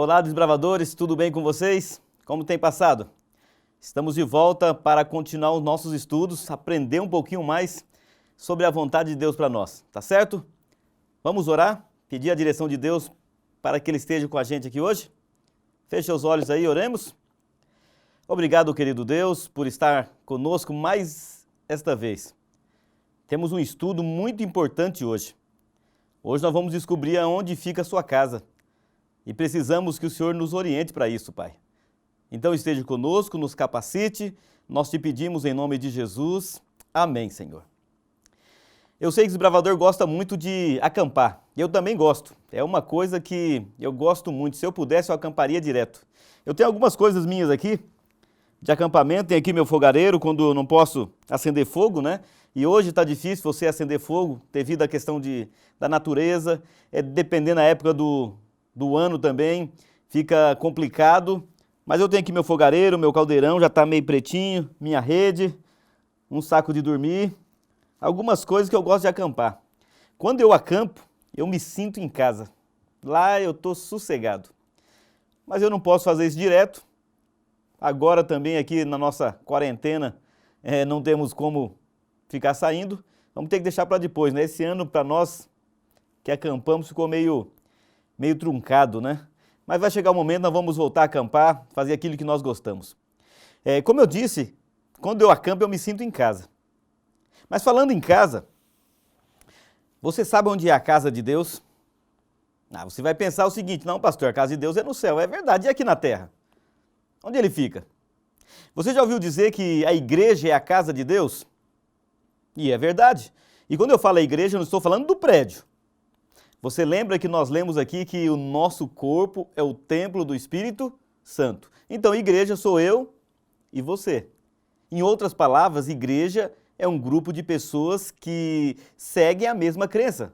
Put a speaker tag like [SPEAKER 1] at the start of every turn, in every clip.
[SPEAKER 1] Olá, desbravadores, tudo bem com vocês? Como tem passado? Estamos de volta para continuar os nossos estudos, aprender um pouquinho mais sobre a vontade de Deus para nós, tá certo? Vamos orar, pedir a direção de Deus para que Ele esteja com a gente aqui hoje? Feche os olhos aí, oremos. Obrigado, querido Deus, por estar conosco mais esta vez. Temos um estudo muito importante hoje. Hoje nós vamos descobrir aonde fica a sua casa. E precisamos que o Senhor nos oriente para isso, Pai. Então esteja conosco, nos capacite, nós te pedimos em nome de Jesus. Amém, Senhor. Eu sei que o desbravador gosta muito de acampar. Eu também gosto. É uma coisa que eu gosto muito. Se eu pudesse, eu acamparia direto. Eu tenho algumas coisas minhas aqui de acampamento. Tem aqui meu fogareiro, quando eu não posso acender fogo, né? E hoje está difícil você acender fogo devido à questão da natureza. Dependendo da época do ano também, fica complicado. Mas eu tenho aqui meu fogareiro, meu caldeirão, já está meio pretinho, minha rede, um saco de dormir. Algumas coisas que eu gosto de acampar. Quando eu acampo, eu me sinto em casa. Lá eu estou sossegado. Mas eu não posso fazer isso direto. Agora também aqui na nossa quarentena, não temos como ficar saindo. Vamos ter que deixar para depois, né? Esse ano, para nós que acampamos, ficou meio truncado, né? Mas vai chegar o momento, nós vamos voltar a acampar, fazer aquilo que nós gostamos. Como eu disse, quando eu acampo, eu me sinto em casa. Mas falando em casa, você sabe onde é a casa de Deus? Você vai pensar o seguinte: não, pastor, a casa de Deus é no céu. É verdade, e aqui na terra? Onde ele fica? Você já ouviu dizer que a igreja é a casa de Deus? E é verdade. E quando eu falo a igreja, eu não estou falando do prédio. Você lembra que nós lemos aqui que o nosso corpo é o templo do Espírito Santo. Então, igreja sou eu e você. Em outras palavras, igreja é um grupo de pessoas que seguem a mesma crença.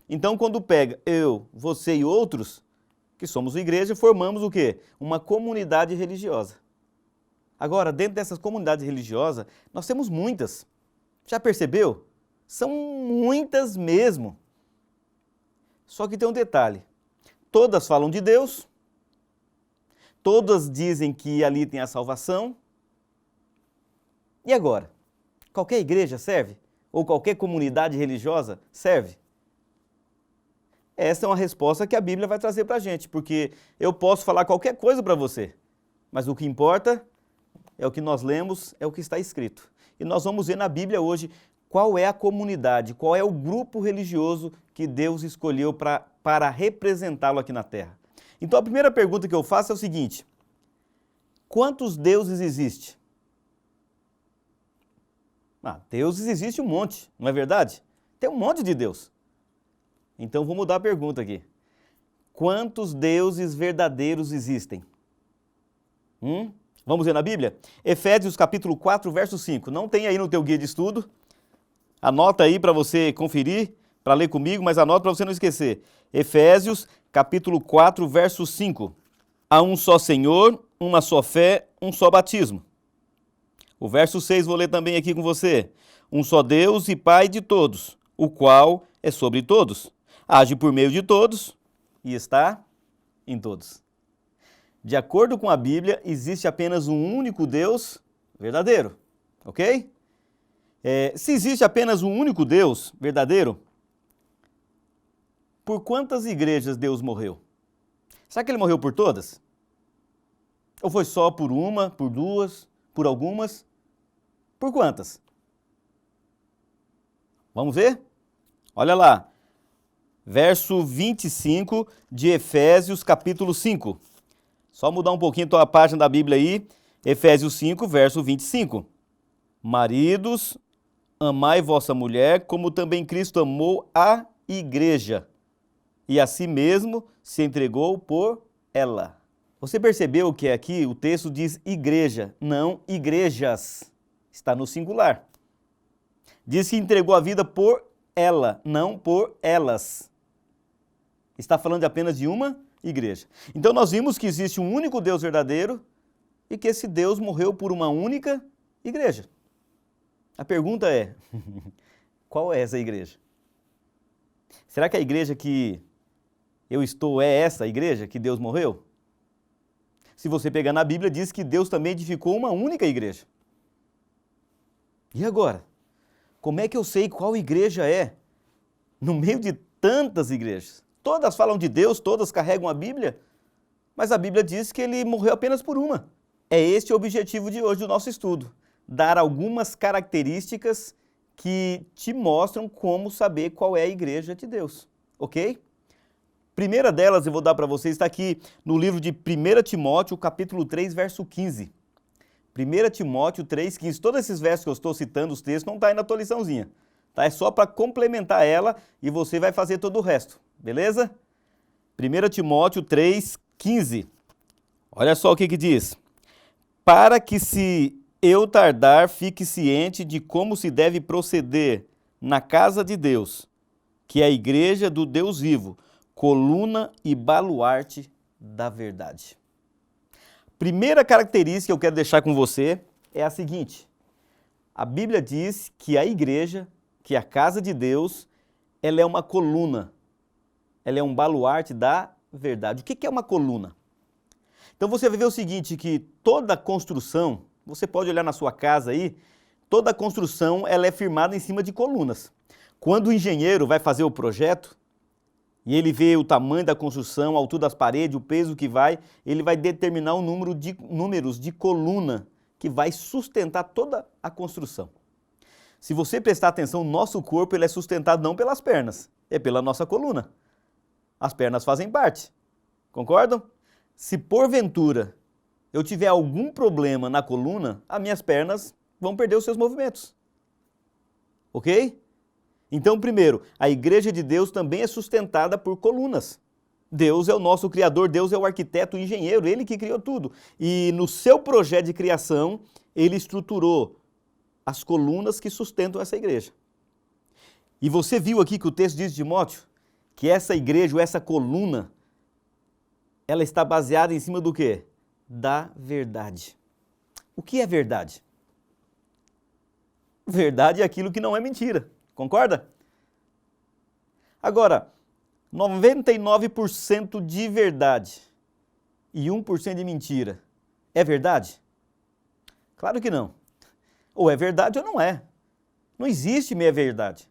[SPEAKER 1] Então, quando pega eu, você e outros, que somos igreja, formamos o quê? Uma comunidade religiosa. Agora, dentro dessas comunidades religiosas, nós temos muitas. Já percebeu? São muitas mesmo. Só que tem um detalhe. Todas falam de Deus, todas dizem que ali tem a salvação. E agora? Qualquer igreja serve? Ou qualquer comunidade religiosa serve? Essa é uma resposta que a Bíblia vai trazer para a gente, porque eu posso falar qualquer coisa para você, mas o que importa é o que nós lemos, é o que está escrito. E nós vamos ver na Bíblia hoje qual é a comunidade, qual é o grupo religioso que Deus escolheu para representá-lo aqui na Terra. Então a primeira pergunta que eu faço é o seguinte: quantos deuses existem? Deuses existe um monte, não é verdade? Tem um monte de Deus. Então vou mudar a pergunta aqui. Quantos deuses verdadeiros existem? Vamos ver na Bíblia? Efésios capítulo 4, verso 5. Não tem aí no teu guia de estudo. Anota aí para você conferir, para ler comigo, mas anota para você não esquecer. Efésios capítulo 4, verso 5. Há um só Senhor, uma só fé, um só batismo. O verso 6 vou ler também aqui com você. Um só Deus e Pai de todos, o qual é sobre todos, age por meio de todos e está em todos. De acordo com a Bíblia, existe apenas um único Deus verdadeiro, ok? Se existe apenas um único Deus verdadeiro, por quantas igrejas Deus morreu? Será que ele morreu por todas? Ou foi só por uma, por duas, por algumas? Por quantas? Vamos ver? Olha lá, verso 25 de Efésios capítulo 5. Só mudar um pouquinho a página da Bíblia aí, Efésios 5, verso 25. Maridos, amai vossa mulher, como também Cristo amou a igreja, e a si mesmo se entregou por ela. Você percebeu que aqui o texto diz igreja, não igrejas. Está no singular. Diz que entregou a vida por ela, não por elas. Está falando apenas de uma igreja. Então nós vimos que existe um único Deus verdadeiro e que esse Deus morreu por uma única igreja. A pergunta é, qual é essa igreja? Será que a igreja que eu estou é essa igreja que Deus morreu? Se você pegar na Bíblia, diz que Deus também edificou uma única igreja. E agora? Como é que eu sei qual igreja é? No meio de tantas igrejas. Todas falam de Deus, todas carregam a Bíblia, mas a Bíblia diz que ele morreu apenas por uma. É este o objetivo de hoje do nosso estudo. Dar algumas características que te mostram como saber qual é a igreja de Deus, ok? Primeira delas eu vou dar para vocês, está aqui no livro de 1 Timóteo, capítulo 3, verso 15. 1 Timóteo 3, 15. Todos esses versos que eu estou citando, os textos, não estão aí na tua liçãozinha. Tá? É só para complementar ela e você vai fazer todo o resto, beleza? 1 Timóteo 3, 15. Olha só o que diz. Para que se eu tardar, fique ciente de como se deve proceder na casa de Deus, que é a igreja do Deus vivo, coluna e baluarte da verdade. Primeira característica que eu quero deixar com você é a seguinte. A Bíblia diz que a igreja, que a casa de Deus, ela é uma coluna. Ela é um baluarte da verdade. O que é uma coluna? Então você vai ver o seguinte, que toda construção, você pode olhar na sua casa aí, toda construção ela é firmada em cima de colunas. Quando o engenheiro vai fazer o projeto, e ele vê o tamanho da construção, a altura das paredes, o peso que vai, ele vai determinar o números de coluna que vai sustentar toda a construção. Se você prestar atenção, o nosso corpo ele é sustentado não pelas pernas, é pela nossa coluna. As pernas fazem parte, concordam? Se porventura eu tiver algum problema na coluna, as minhas pernas vão perder os seus movimentos. Ok? Então, primeiro, a igreja de Deus também é sustentada por colunas. Deus é o nosso Criador, Deus é o arquiteto, o engenheiro, Ele que criou tudo. E no seu projeto de criação, Ele estruturou as colunas que sustentam essa igreja. E você viu aqui que o texto diz de Timóteo que essa igreja, ou essa coluna, ela está baseada em cima do quê? Da verdade. O que é verdade? Verdade é aquilo que não é mentira. Concorda? Agora, 99% de verdade e 1% de mentira é verdade? Claro que não. Ou é verdade ou não é. Não existe meia verdade.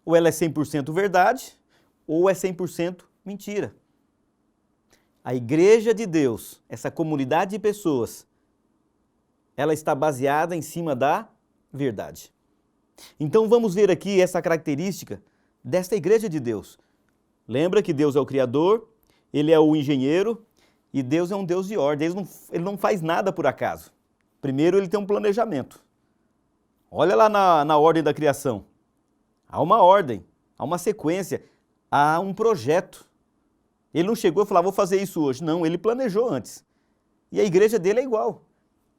[SPEAKER 1] Ou ela é 100% verdade ou é 100% mentira. A igreja de Deus, essa comunidade de pessoas, ela está baseada em cima da verdade. Então vamos ver aqui essa característica desta igreja de Deus. Lembra que Deus é o Criador, Ele é o engenheiro e Deus é um Deus de ordem. Ele não faz nada por acaso. Primeiro Ele tem um planejamento. Olha lá na ordem da criação. Há uma ordem, há uma sequência, há um projeto. Ele não chegou e falou, vou fazer isso hoje. Não, Ele planejou antes. E a igreja dele é igual.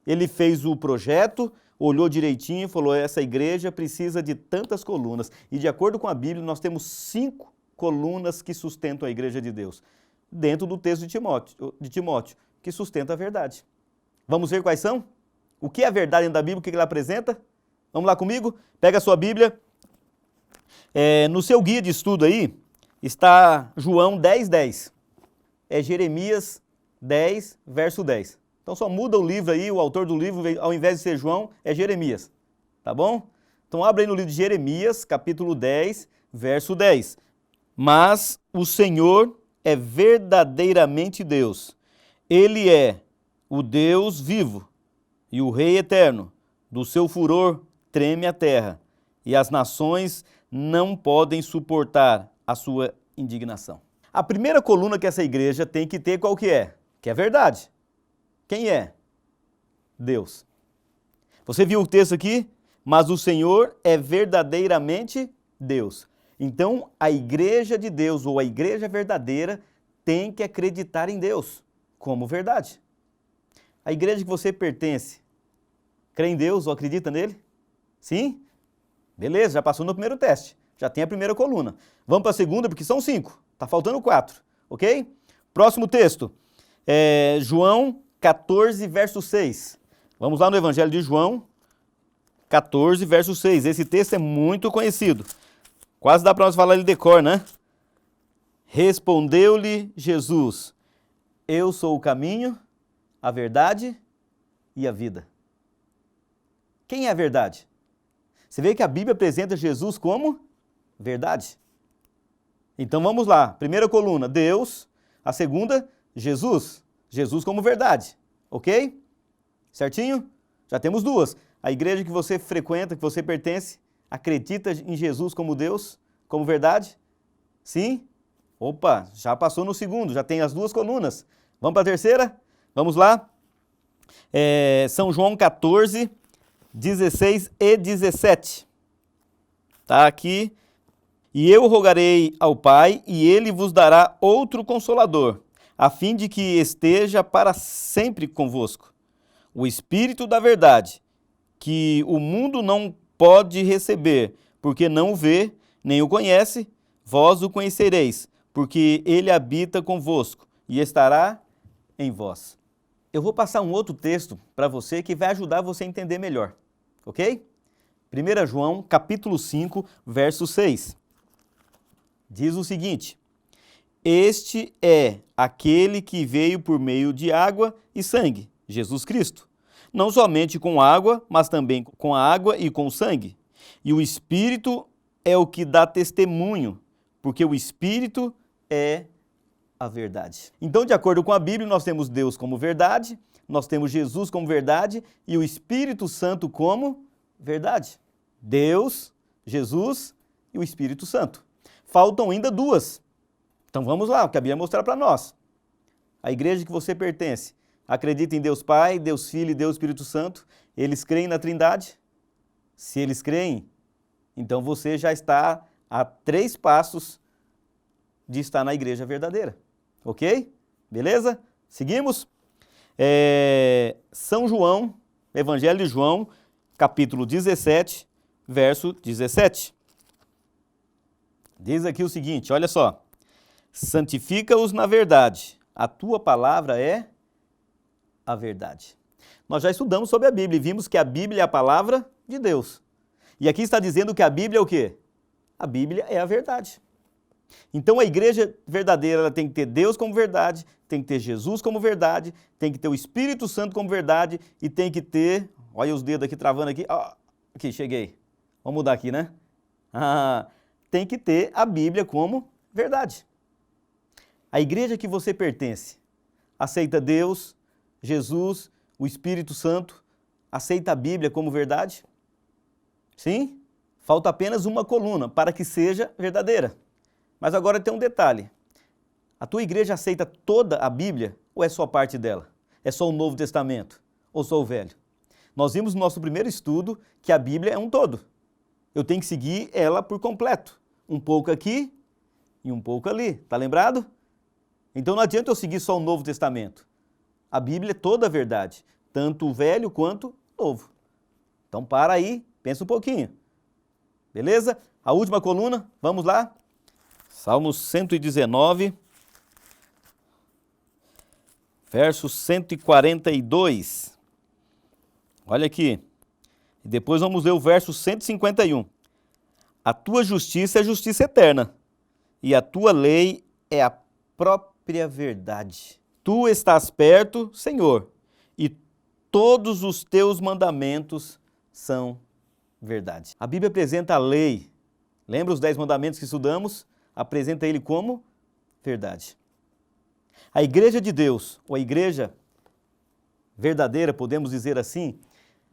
[SPEAKER 1] Ele fez o projeto, olhou direitinho e falou, essa igreja precisa de tantas colunas. E de acordo com a Bíblia, nós temos 5 colunas que sustentam a igreja de Deus. Dentro do texto de Timóteo, que sustenta a verdade. Vamos ver quais são? O que é a verdade dentro da Bíblia, o que ela apresenta? Vamos lá comigo? Pega a sua Bíblia. No seu guia de estudo aí, está João 10:10. É Jeremias 10, verso 10. Então só muda o livro aí, o autor do livro, ao invés de ser João, é Jeremias. Tá bom? Então abre aí no livro de Jeremias, capítulo 10, verso 10. Mas o Senhor é verdadeiramente Deus. Ele é o Deus vivo e o Rei eterno. Do seu furor treme a terra, e as nações não podem suportar a sua indignação. A primeira coluna que essa igreja tem que ter qual que é? Que é verdade. Quem é? Deus. Você viu o texto aqui? Mas o Senhor é verdadeiramente Deus. Então, a igreja de Deus, ou a igreja verdadeira, tem que acreditar em Deus como verdade. A igreja que você pertence, crê em Deus ou acredita nele? Sim? Beleza, já passou no primeiro teste. Já tem a primeira coluna. Vamos para a segunda, porque são 5. Está faltando 4, ok? Próximo texto. João 14, verso 6. Vamos lá no Evangelho de João, 14, verso 6. Esse texto é muito conhecido. Quase dá para nós falar ele de cor, né? Respondeu-lhe Jesus, eu sou o caminho, a verdade e a vida. Quem é a verdade? Você vê que a Bíblia apresenta Jesus como verdade. Então vamos lá. Primeira coluna, Deus. A segunda, Jesus. Jesus como verdade. Ok? Certinho? Já temos duas. A igreja que você frequenta, que você pertence, acredita em Jesus como Deus, como verdade? Sim? Opa, já passou no segundo, já tem as duas colunas. Vamos para a terceira? Vamos lá? São João 14, 16 e 17. Tá aqui. E eu rogarei ao Pai, e ele vos dará outro Consolador, a fim de que esteja para sempre convosco. O Espírito da verdade, que o mundo não pode receber, porque não o vê, nem o conhece, vós o conhecereis, porque ele habita convosco e estará em vós. Eu vou passar um outro texto para você que vai ajudar você a entender melhor, ok? 1 João, capítulo 5, verso 6. Diz o seguinte: este é aquele que veio por meio de água e sangue, Jesus Cristo. Não somente com água, mas também com a água e com sangue. E o Espírito é o que dá testemunho, porque o Espírito é a verdade. Então, de acordo com a Bíblia, nós temos Deus como verdade, nós temos Jesus como verdade e o Espírito Santo como verdade. Deus, Jesus e o Espírito Santo. Faltam ainda duas. Então vamos lá, o que a Bíblia mostrar para nós. A igreja que você pertence acredita em Deus Pai, Deus Filho e Deus Espírito Santo. Eles creem na Trindade? Se eles creem, então você já está a 3 passos de estar na igreja verdadeira. Ok? Beleza? Seguimos? São João, Evangelho de João, capítulo 17, verso 17. Diz aqui o seguinte, olha só. Santifica-os na verdade, a tua palavra é a verdade. Nós já estudamos sobre a Bíblia e vimos que a Bíblia é a palavra de Deus. E aqui está dizendo que a Bíblia é o quê? A Bíblia é a verdade. Então a igreja verdadeira ela tem que ter Deus como verdade, tem que ter Jesus como verdade, tem que ter o Espírito Santo como verdade e tem que ter, olha os dedos aqui travando aqui, aqui, cheguei. Vamos mudar aqui, né? Tem que ter a Bíblia como verdade. A igreja que você pertence aceita Deus, Jesus, o Espírito Santo, aceita a Bíblia como verdade? Sim? Falta apenas uma coluna para que seja verdadeira. Mas agora tem um detalhe. A tua igreja aceita toda a Bíblia ou é só parte dela? É só o Novo Testamento ou só o Velho? Nós vimos no nosso primeiro estudo que a Bíblia é um todo. Eu tenho que seguir ela por completo. Um pouco aqui e um pouco ali. Tá lembrado? Então não adianta eu seguir só o Novo Testamento. A Bíblia é toda a verdade, tanto o Velho quanto o Novo. Então para aí, pensa um pouquinho. Beleza? A última coluna, vamos lá? Salmos 119, verso 142. Olha aqui. E depois vamos ler o verso 151. A tua justiça é justiça eterna, e a tua lei é a própria verdade. Tu estás perto, Senhor, e todos os teus mandamentos são verdade. A Bíblia apresenta a lei. Lembra os 10 mandamentos que estudamos? Apresenta ele como verdade. A igreja de Deus, ou a igreja verdadeira, podemos dizer assim,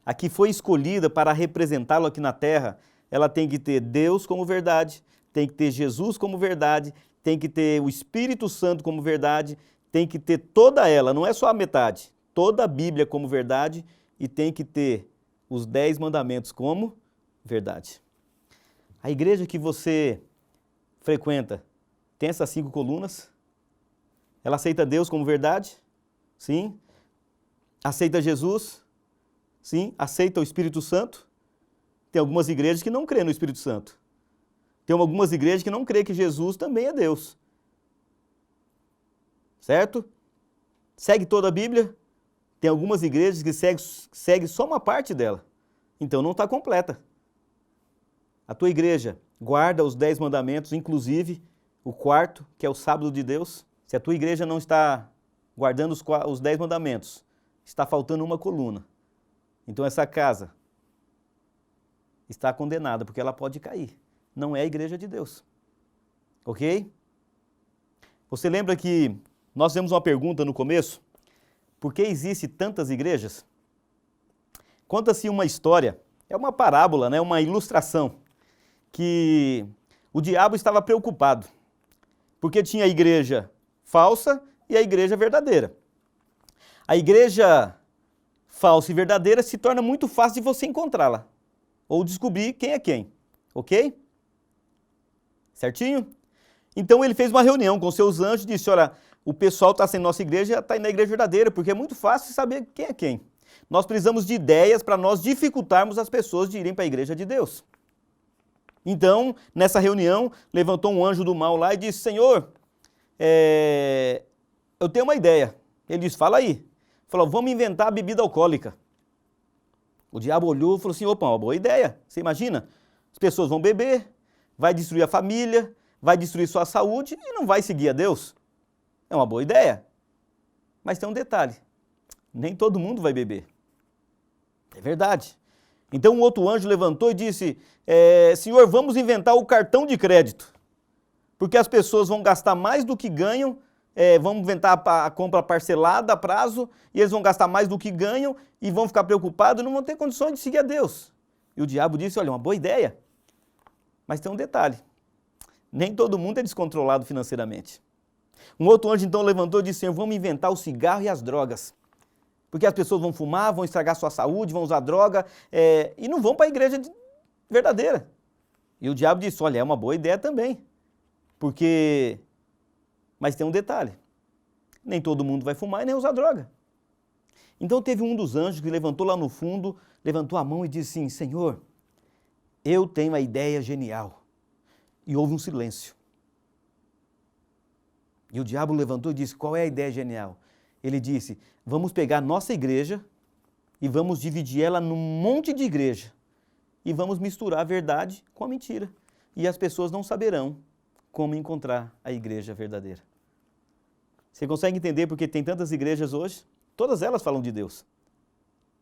[SPEAKER 1] a que foi escolhida para representá-lo aqui na terra, ela tem que ter Deus como verdade, tem que ter Jesus como verdade, tem que ter o Espírito Santo como verdade, tem que ter toda ela, não é só a metade, toda a Bíblia como verdade e tem que ter os 10 mandamentos como verdade. A igreja que você frequenta tem essas 5 colunas? Ela aceita Deus como verdade? Sim. Aceita Jesus? Sim. Aceita o Espírito Santo? Tem algumas igrejas que não crêem no Espírito Santo. Tem algumas igrejas que não crêem que Jesus também é Deus. Certo? Segue toda a Bíblia? Tem algumas igrejas que segue só uma parte dela. Então não está completa. A tua igreja guarda os 10 mandamentos, inclusive o 4º, que é o sábado de Deus. Se a tua igreja não está guardando os 10 mandamentos, está faltando uma coluna. Então essa casa está condenada, porque ela pode cair. Não é a igreja de Deus. Ok? Você lembra que nós fizemos uma pergunta no começo? Por que existem tantas igrejas? Conta-se uma história, é uma parábola, né? Uma ilustração, que o diabo estava preocupado, porque tinha a igreja falsa e a igreja verdadeira. A igreja falsa e verdadeira se torna muito fácil de você encontrá-la, ou descobrir quem é quem, ok? Certinho? Então ele fez uma reunião com seus anjos e disse, olha, o pessoal está sem nossa igreja, está indo na igreja verdadeira, porque é muito fácil saber quem é quem. Nós precisamos de ideias para nós dificultarmos as pessoas de irem para a igreja de Deus. Então, nessa reunião, levantou um anjo do mal lá e disse, Senhor, eu tenho uma ideia. Ele disse, fala aí. Falou, vamos inventar a bebida alcoólica. O diabo olhou e falou assim, opa, uma boa ideia. Você imagina? As pessoas vão beber, vai destruir a família, vai destruir sua saúde e não vai seguir a Deus. É uma boa ideia. Mas tem um detalhe, nem todo mundo vai beber. É verdade. Então um outro anjo levantou e disse, Senhor, vamos inventar o cartão de crédito, porque as pessoas vão gastar mais do que ganham, vamos inventar a compra parcelada a prazo, e eles vão gastar mais do que ganham e vão ficar preocupados e não vão ter condições de seguir a Deus. E o diabo disse, olha, uma boa ideia, mas tem um detalhe, nem todo mundo é descontrolado financeiramente. Um outro anjo então levantou e disse, Senhor, vamos inventar o cigarro e as drogas. Porque as pessoas vão fumar, vão estragar sua saúde, vão usar droga e não vão para a igreja verdadeira. E o diabo disse, olha, é uma boa ideia também. Mas tem um detalhe, nem todo mundo vai fumar e nem usar droga. Então teve um dos anjos que levantou lá no fundo, levantou a mão e disse assim, Senhor, eu tenho a ideia genial. E houve um silêncio. E o diabo levantou e disse, qual é a ideia genial? Ele disse, vamos pegar nossa igreja e vamos dividir ela num monte de igreja e vamos misturar a verdade com a mentira. E as pessoas não saberão como encontrar a igreja verdadeira. Você consegue entender porque tem tantas igrejas hoje? Todas elas falam de Deus.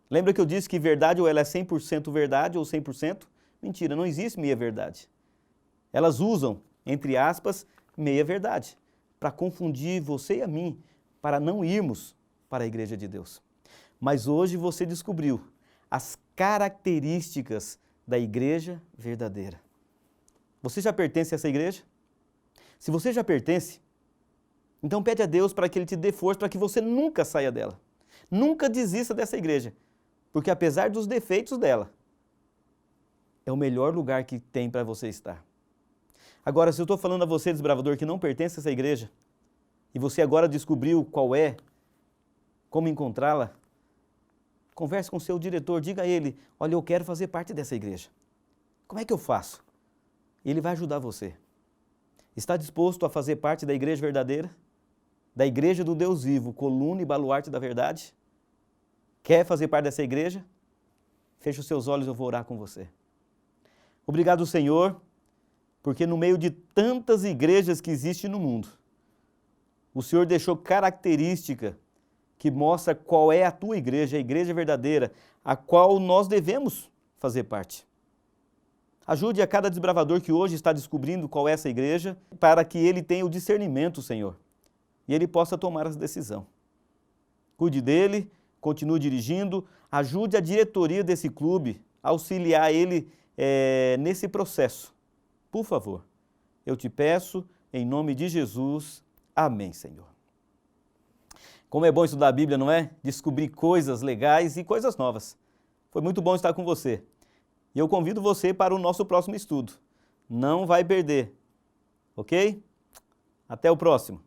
[SPEAKER 1] Lembra que eu disse que verdade ou ela é 100% verdade ou 100%? Mentira, não existe meia verdade. Elas usam, entre aspas, meia verdade, para confundir você e a mim, para não irmos para a igreja de Deus. Mas hoje você descobriu as características da igreja verdadeira. Você já pertence a essa igreja? Se você já pertence, então pede a Deus para que Ele te dê força para que você nunca saia dela. Nunca desista dessa igreja, porque apesar dos defeitos dela, é o melhor lugar que tem para você estar. Agora, se eu estou falando a você, desbravador, que não pertence a essa igreja, e você agora descobriu qual é, como encontrá-la, converse com o seu diretor, diga a ele, olha, eu quero fazer parte dessa igreja. Como é que eu faço? Ele vai ajudar você. Está disposto a fazer parte da igreja verdadeira? Da igreja do Deus vivo, coluna e baluarte da verdade? Quer fazer parte dessa igreja? Feche os seus olhos, eu vou orar com você. Obrigado, Senhor, porque no meio de tantas igrejas que existem no mundo, o Senhor deixou característica que mostra qual é a tua igreja, a igreja verdadeira, a qual nós devemos fazer parte. Ajude a cada desbravador que hoje está descobrindo qual é essa igreja, para que ele tenha o discernimento, Senhor, e ele possa tomar essa decisão. Cuide dele, continue dirigindo, ajude a diretoria desse clube, auxiliar ele nesse processo. Por favor, eu te peço, em nome de Jesus, amém, Senhor. Como é bom estudar a Bíblia, não é? Descobrir coisas legais e coisas novas. Foi muito bom estar com você. E eu convido você para o nosso próximo estudo. Não vai perder, ok? Até o próximo.